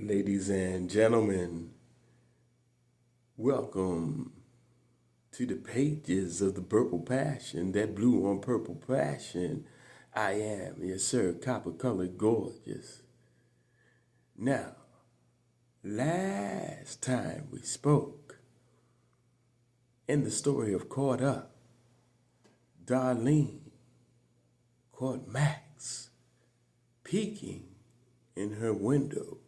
Ladies and gentlemen, welcome to the pages of the Purple Passion, that blue on purple passion. I am, yes sir, copper colored gorgeous. Now, last time we spoke, in the story of Caught Up, Darlene caught Max peeking in her window.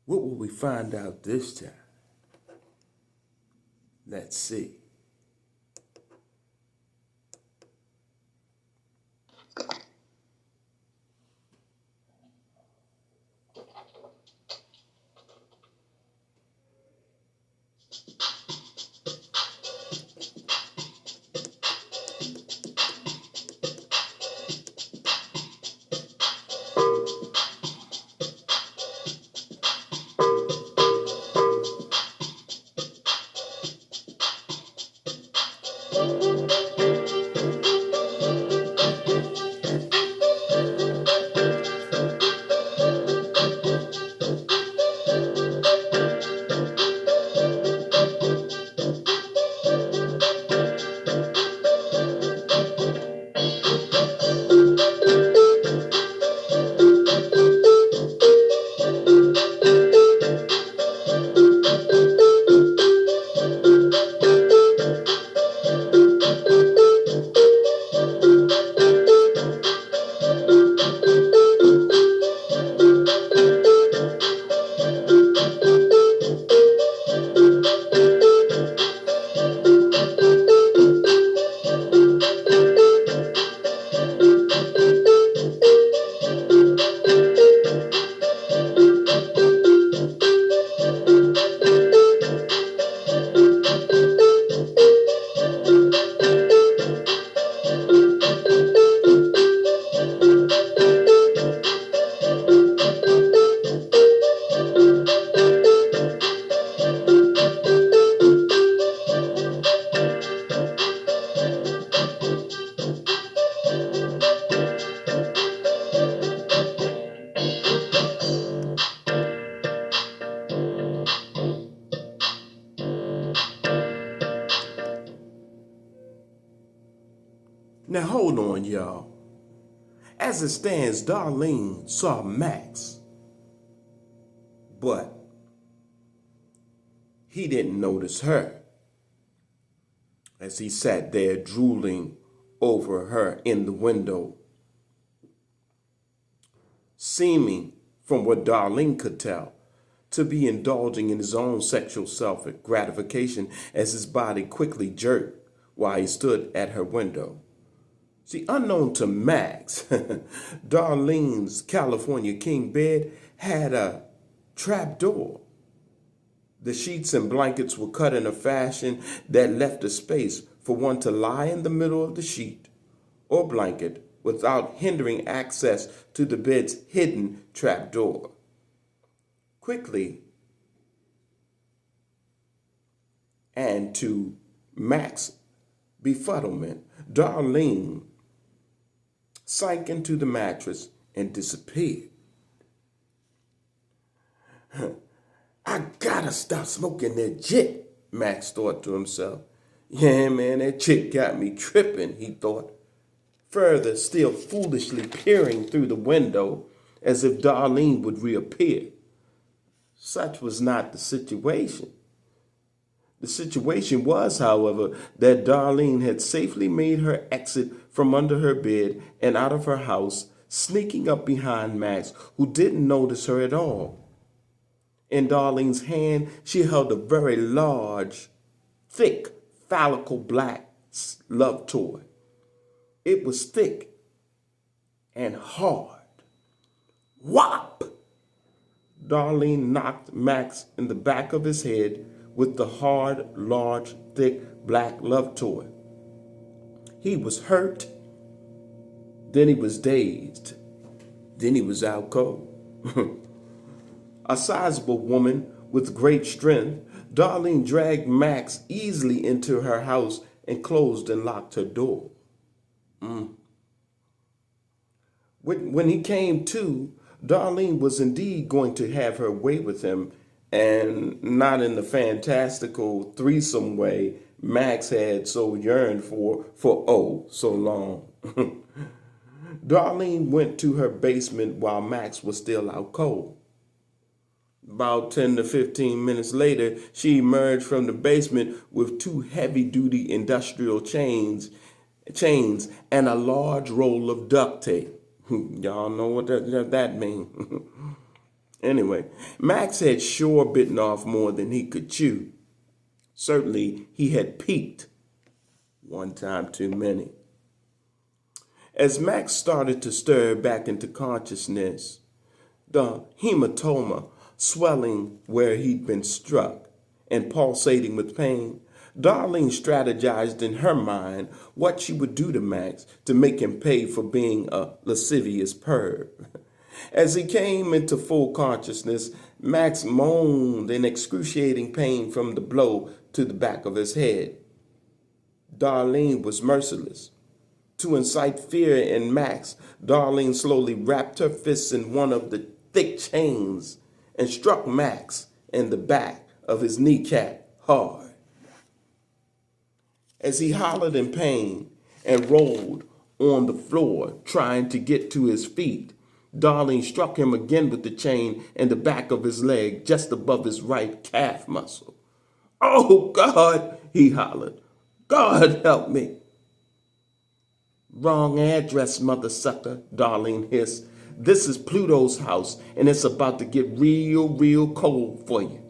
What will we find out this time? Let's see. Now hold on, y'all. As it stands, Darlene saw Max, but he didn't notice her as he sat there drooling over her in the window, seeming, from what Darlene could tell, to be indulging in his own sexual self-gratification as his body quickly jerked while he stood at her window. See, unknown to Max, Darlene's California king bed had a trap door. The sheets and blankets were cut in a fashion that left a space for one to lie in the middle of the sheet or blanket without hindering access to the bed's hidden trap door. Quickly, and to Max's befuddlement, Darlene sank into the mattress and disappeared. I gotta stop smoking that jit, Max thought to himself. Yeah, man, that chick got me tripping, he thought, further still foolishly peering through the window as if Darlene would reappear. Such was not the situation. The situation was, however, that Darlene had safely made her exit from under her bed and out of her house, sneaking up behind Max, who didn't notice her at all. In Darlene's hand, she held a very large, thick, phallical black love toy. It was thick and hard. Whop! Darlene knocked Max in the back of his head with the hard, large, thick black love toy. He was hurt, then he was dazed, then he was out cold. A sizable woman with great strength, Darlene dragged Max easily into her house and closed and locked her door. When he came to, Darlene was indeed going to have her way with him, and not in the fantastical threesome way Max had so yearned for oh so long. Darlene went to her basement while Max was still out cold. About 10 to 15 minutes later, she emerged from the basement with two heavy-duty industrial chains and a large roll of duct tape. Y'all know what that means. Anyway, Max had sure bitten off more than he could chew. Certainly, he had peaked. One time too many. As Max started to stir back into consciousness, the hematoma swelling where he'd been struck and pulsating with pain, Darlene strategized in her mind what she would do to Max to make him pay for being a lascivious perv. As he came into full consciousness, Max moaned in excruciating pain from the blow to the back of his head. Darlene was merciless. To incite fear in Max, Darlene slowly wrapped her fists in one of the thick chains and struck Max in the back of his kneecap hard. As he hollered in pain and rolled on the floor trying to get to his feet, Darlene struck him again with the chain in the back of his leg just above his right calf muscle. "Oh, God," he hollered. "God help me." "Wrong address, mother sucker," Darlene hissed. "This is Pluto's house, and it's about to get real cold for you."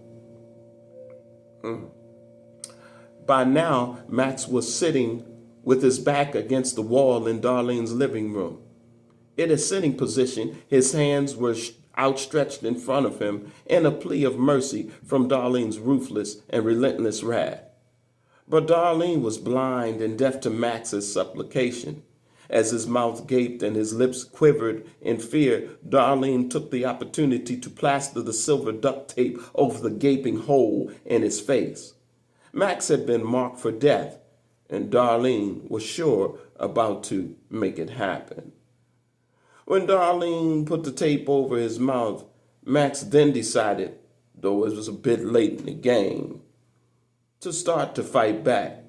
By now, Max was sitting with his back against the wall in Darlene's living room. In a sitting position, his hands were outstretched in front of him in a plea of mercy from Darlene's ruthless and relentless wrath. But Darlene was blind and deaf to Max's supplication. As his mouth gaped and his lips quivered in fear, Darlene took the opportunity to plaster the silver duct tape over the gaping hole in his face. Max had been marked for death, and Darlene was sure about to make it happen. When Darlene put the tape over his mouth, Max then decided, though it was a bit late in the game, to start to fight back.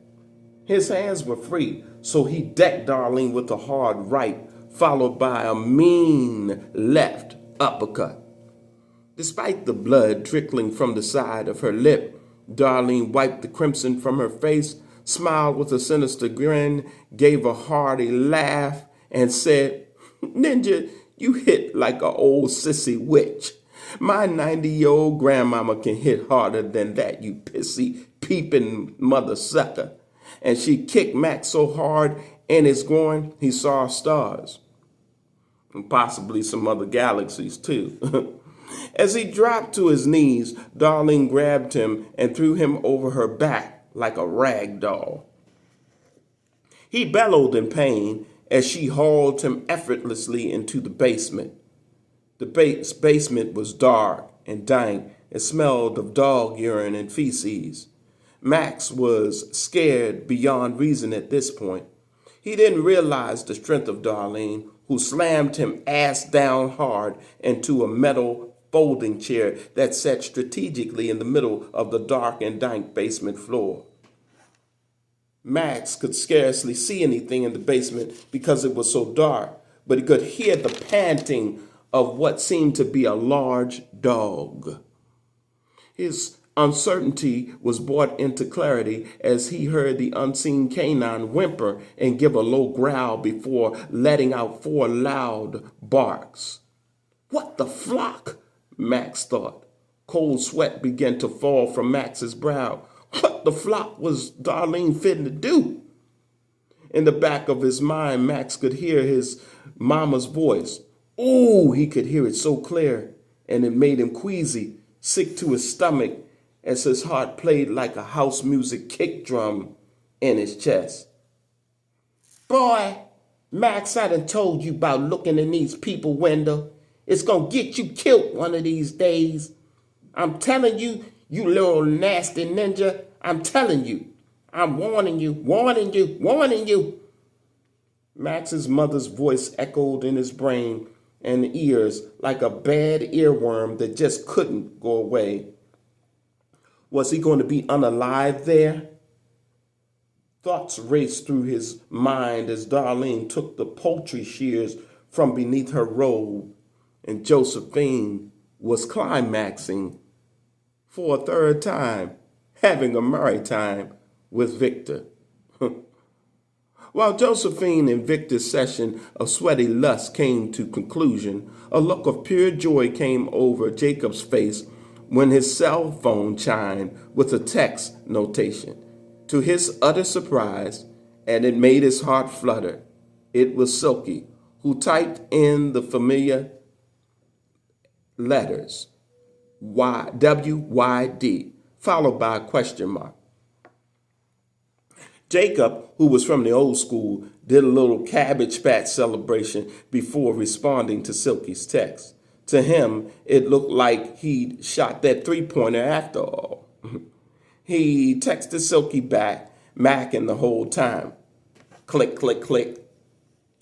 His hands were free, so he decked Darlene with a hard right, followed by a mean left uppercut. Despite the blood trickling from the side of her lip, Darlene wiped the crimson from her face, smiled with a sinister grin, gave a hearty laugh, and said, "Ninja, you hit like a old sissy witch. My 90-year-old grandmama can hit harder than that, you pissy, peeping mother sucker." And she kicked Max so hard in his groin, he saw stars. And possibly some other galaxies, too. As he dropped to his knees, Darlene grabbed him and threw him over her back like a rag doll. He bellowed in pain as she hauled him effortlessly into the basement. The basement was dark and dank. It smelled of dog urine and feces. Max was scared beyond reason at this point. He didn't realize the strength of Darlene, who slammed him ass down hard into a metal folding chair that sat strategically in the middle of the dark and dank basement floor. Max could scarcely see anything in the basement because it was so dark, but he could hear the panting of what seemed to be a large dog. His uncertainty was brought into clarity as he heard the unseen canine whimper and give a low growl before letting out 4 loud barks. "What the flock?" Max thought. Cold sweat began to fall from Max's brow. What the flock was Darlene fitting to do? In the back of his mind, Max could hear his mama's voice. Ooh, he could hear it so clear, and it made him queasy, sick to his stomach, as his heart played like a house music kick drum in his chest. "Boy, Max, I done told you about looking in these people window. It's gonna get you killed one of these days. I'm telling you, you little nasty ninja. I'm telling you. I'm warning you, warning you, warning you." Max's mother's voice echoed in his brain, and ears like a bad earworm that just couldn't go away. Was he going to be unalive there? Thoughts raced through his mind as Darlene took the poultry shears from beneath her robe, and Josephine was climaxing for a third time, having a merry time with Victor. While Josephine and Victor's session of sweaty lust came to conclusion, a look of pure joy came over Jacob's face when his cell phone chimed with a text notation. To his utter surprise, and it made his heart flutter, it was Silky, who typed in the familiar letters WYD, followed by a question mark. Jacob, who was from the old school, did a little cabbage patch celebration before responding to Silky's text. To him, it looked like he'd shot that three-pointer after all. He texted Silky back, macking the whole time. Click, click, click.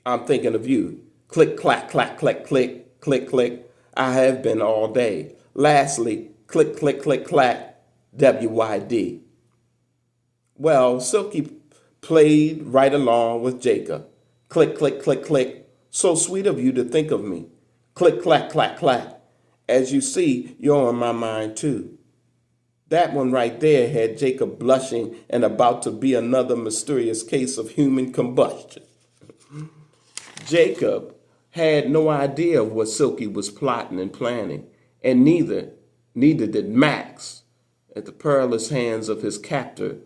I'm thinking of you. Click, clack, clack, click, click, click, click. I have been all day. Lastly, click, click, click, clack, WYD. Well, Silky played right along with Jacob. Click, click, click, click. So sweet of you to think of me. Click, clack, clack, clack. As you see, you're on my mind too. That one right there had Jacob blushing and about to be another mysterious case of human combustion. Jacob had no idea of what Silky was plotting and planning, and neither did Max at the perilous hands of his captor,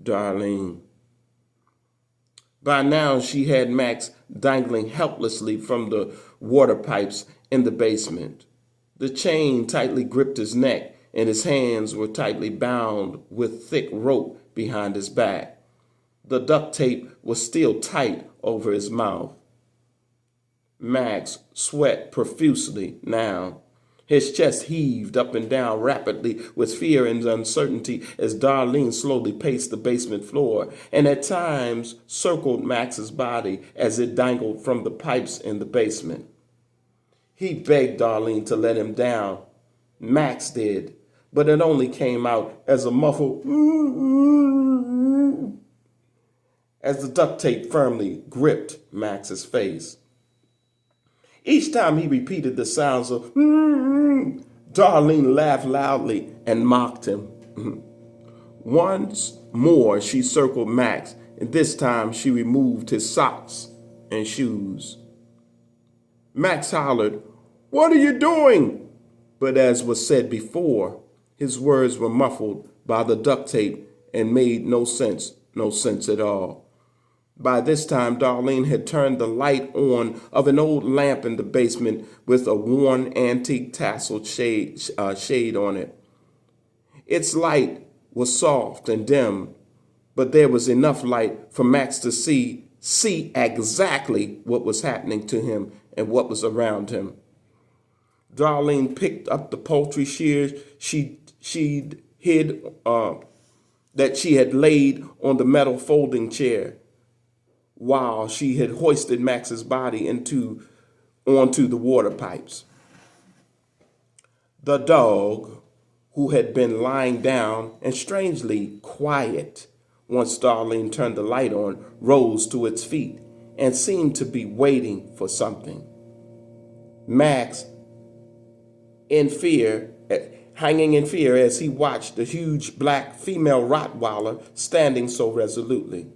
Darlene. By now, she had Max dangling helplessly from the water pipes in the basement. The chain tightly gripped his neck, and his hands were tightly bound with thick rope behind his back. The duct tape was still tight over his mouth. Max sweat profusely now. His chest heaved up and down rapidly with fear and uncertainty as Darlene slowly paced the basement floor and at times circled Max's body as it dangled from the pipes in the basement. He begged Darlene to let him down. Max did, but it only came out as a muffled as the duct tape firmly gripped Max's face. Each time he repeated the sounds of Darlene laughed loudly and mocked him. Once more she circled Max, and this time she removed his socks and shoes. Max hollered, "What are you doing?" But as was said before, his words were muffled by the duct tape and made no sense at all. By this time, Darlene had turned the light on of an old lamp in the basement with a worn antique tasseled shade on it. Its light was soft and dim, but there was enough light for Max to see exactly what was happening to him and what was around him. Darlene picked up the poultry shears she'd hid that she had laid on the metal folding chair, while she had hoisted Max's body onto the water pipes. The dog, who had been lying down and strangely quiet once Darlene turned the light on, rose to its feet and seemed to be waiting for something. Max, hanging in fear as he watched the huge black female Rottweiler standing so resolutely.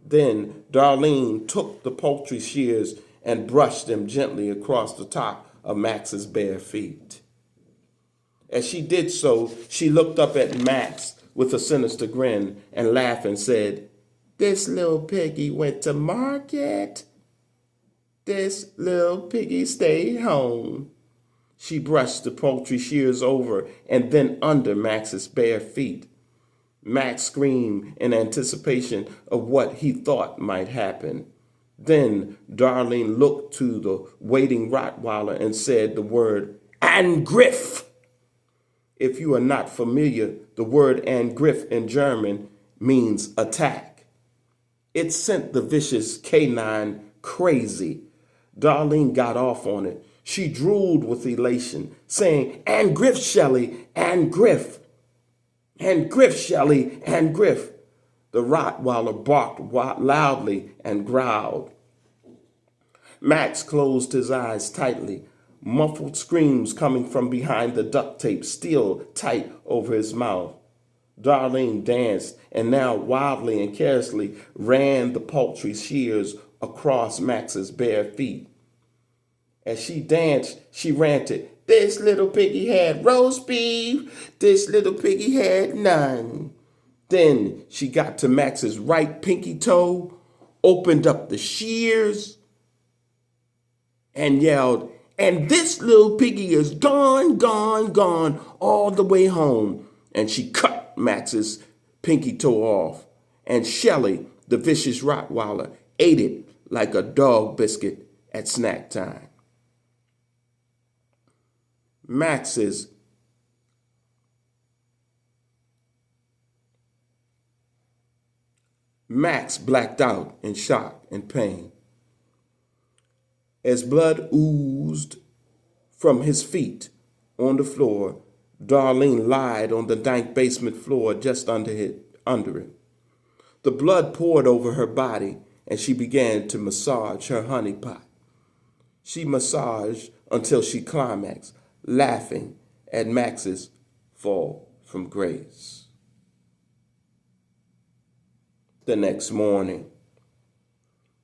Then Darlene took the poultry shears and brushed them gently across the top of Max's bare feet. As she did so, she looked up at Max with a sinister grin and laughing said, "This little piggy went to market. This little piggy stayed home." She brushed the poultry shears over and then under Max's bare feet. Max screamed in anticipation of what he thought might happen. Then Darlene looked to the waiting Rottweiler and said the word Angriff. If you are not familiar, the word Angriff in German means attack. It sent the vicious canine crazy. Darlene got off on it. She drooled with elation, saying, "And Griff, Shelley, and Griff, and Griff, Shelley, and Griff." The Rottweiler barked loudly and growled. Max closed his eyes tightly, muffled screams coming from behind the duct tape still tight over his mouth. Darlene danced and now wildly and carelessly ran the paltry shears across Max's bare feet. As she danced, she ranted, "This little piggy had roast beef, this little piggy had none." Then she got to Max's right pinky toe, opened up the shears, and yelled, "And this little piggy is gone, gone, gone all the way home." And she cut Max's pinky toe off. And Shelley, the vicious Rottweiler, ate it like a dog biscuit at snack time. Max blacked out in shock and pain. As blood oozed from his feet on the floor, Darlene lied on the dank basement floor just under it. The blood poured over her body, and she began to massage her honeypot. She massaged until she climaxed, laughing at Max's fall from grace. The next morning,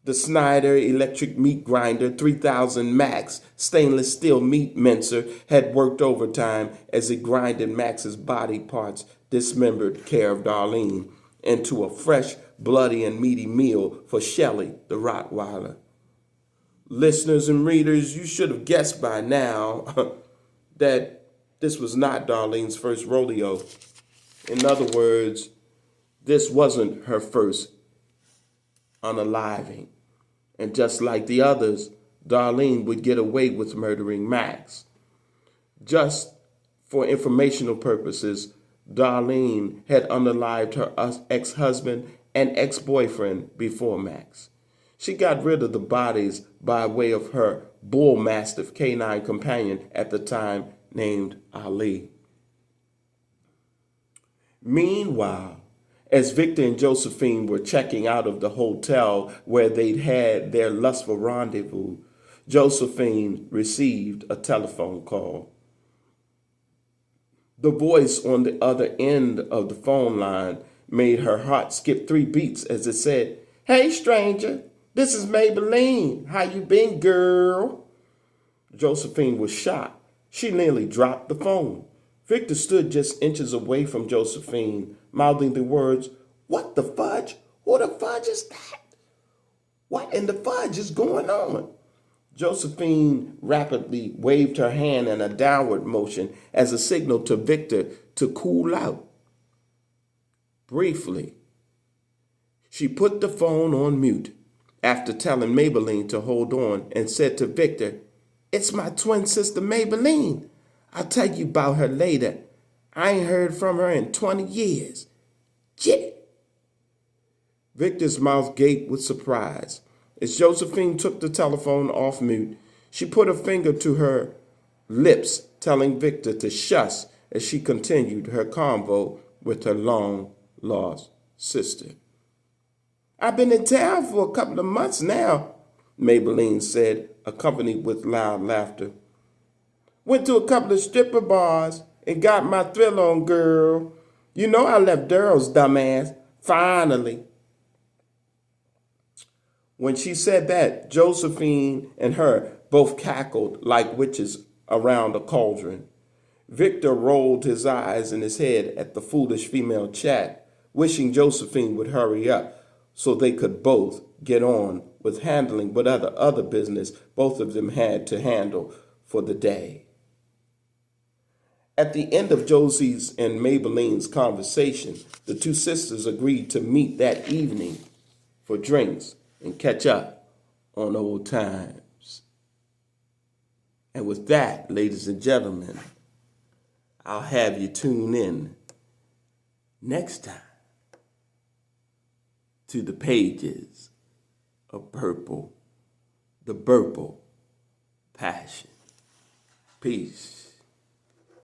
the Snyder electric meat grinder 3000 Max stainless steel meat mincer had worked overtime as it grinded Max's body parts, dismembered care of Darlene, into a fresh, bloody, and meaty meal for Shelley, the Rottweiler. Listeners and readers, you should have guessed by now that this was not Darlene's first rodeo. In other words, this wasn't her first unaliving. And just like the others, Darlene would get away with murdering Max. Just for informational purposes, Darlene had unalived her ex-husband and ex-boyfriend before Max. She got rid of the bodies by way of her bull mastiff canine companion at the time named Ali. Meanwhile, as Victor and Josephine were checking out of the hotel where they'd had their lustful rendezvous, Josephine received a telephone call. The voice on the other end of the phone line made her heart skip 3 beats as it said, "Hey, stranger, this is Maybelline. How you been, girl?" Josephine was shocked. She nearly dropped the phone. Victor stood just inches away from Josephine, mouthing the words, "What the fudge? Who the fudge is that? What in the fudge is going on?" Josephine rapidly waved her hand in a downward motion as a signal to Victor to cool out. Briefly, she put the phone on mute after telling Maybelline to hold on and said to Victor, "It's my twin sister Maybelline. I'll tell you about her later. I ain't heard from her in 20 years. Shit." Victor's mouth gaped with surprise. As Josephine took the telephone off mute, she put a finger to her lips, telling Victor to shush as she continued her convo with her long-lost sister. "I've been in town for a couple of months now," Maybelline said, accompanied with loud laughter. "Went to a couple of stripper bars and got my thrill on, girl. You know I left Daryl's dumbass. Finally." When she said that, Josephine and her both cackled like witches around a cauldron. Victor rolled his eyes in his head at the foolish female chat, wishing Josephine would hurry up so they could both get on with handling whatever other business both of them had to handle for the day. At the end of Josie's and Maybelline's conversation, the two sisters agreed to meet that evening for drinks and catch up on old times. And with that, ladies and gentlemen, I'll have you tune in next time to the pages of Purple, the Purple Passion. Peace.